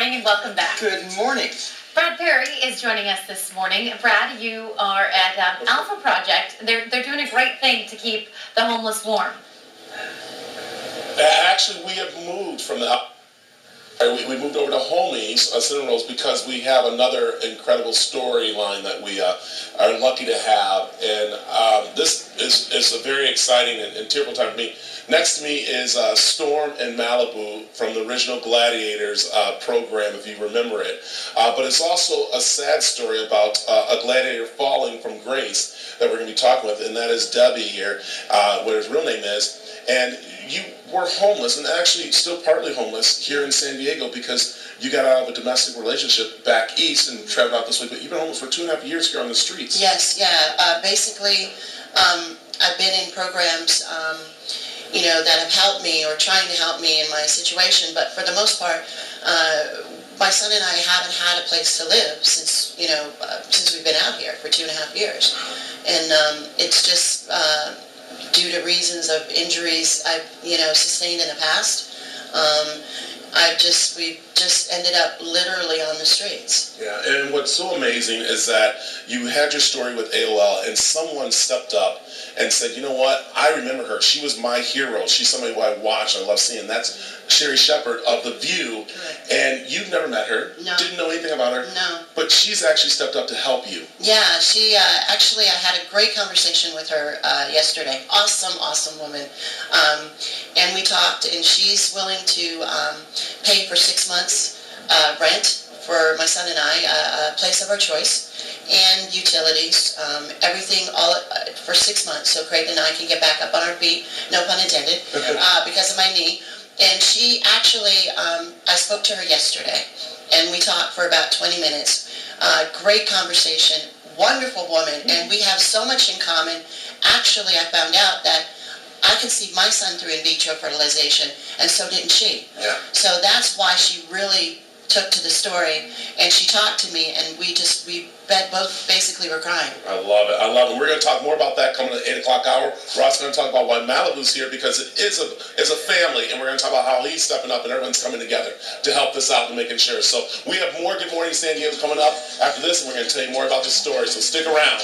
morning and welcome back. Good morning. Brad Perry is joining us this morning. Brad, you are at Alpha Project. They're doing a great thing to keep the homeless warm. Actually, we have moved from the... We moved over to Homies, Cinnamon Rolls, because we have another incredible storyline that we are lucky to have. And this is a very exciting and tearful time for me. Next to me is Storm and Malibu from the original Gladiators program, if you remember it. But it's also a sad story about a gladiator falling from grace that we're going to be talking with, and that is Debbie here, what his real name is. And you were homeless, and actually still partly homeless here in San Diego because you got out of a domestic relationship back east and traveled out this way, but you've been homeless for 2.5 years here on the streets. Yes, yeah. Basically, I've been in programs, that have helped me or trying to help me in my situation, but for the most part, my son and I haven't had a place to live since we've been out here for 2.5 years. And it's just due to reasons of injuries I've sustained in the past. We've just ended up literally on the streets. Yeah, and what's so amazing is that you had your story with AOL and someone stepped up and said, you know what, I remember her. She was my hero. She's somebody who I watch, I love seeing. That's Sheppard of The View. Correct. And you've never met her. No. Didn't know anything about her. No. But she's actually stepped up to help you. Yeah, she actually, I had a great conversation with her yesterday. Awesome woman. And we talked, and she's willing to pay for 6 months rent for my son and I, a place of our choice, and utilities, everything all for 6 months, so Creighton and I can get back up on our feet, no pun intended, because of my knee. And she actually, I spoke to her yesterday, and we talked for about 20 minutes. Great conversation, wonderful woman, and we have so much in common. Actually, I found out that I could see my son through in vitro fertilization, and so didn't she. Yeah. So that's why she really took to the story, and she talked to me, and we both basically were crying. I love it. We're going to talk more about that coming at the 8 o'clock hour. We're also going to talk about why Malibu's here, because it is a family, and we're going to talk about how he's stepping up and everyone's coming together to help this out and making sure. So we have more Good Morning San Diego coming up after this, and we're going to tell you more about the story, so stick around.